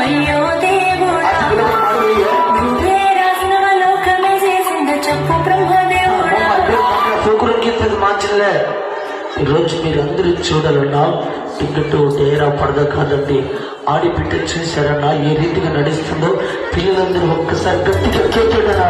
అయ్యో దేవుడా నువ్వే రాసిన లోకమే చేసింది చెప్పు బ్రహ్మదేవుడా. పోకురంగీతది మార్చలే. ఈరోజు మీరందరూ చూడాలన్నా టికెట్ డేరా పడద కాదండి. ఆడిపిట్ట చూసారన్నా ఏ రీతిగా నడుస్తుందో. పిల్లలందరూ ఒక్కసారి గట్టిగా చూడరా.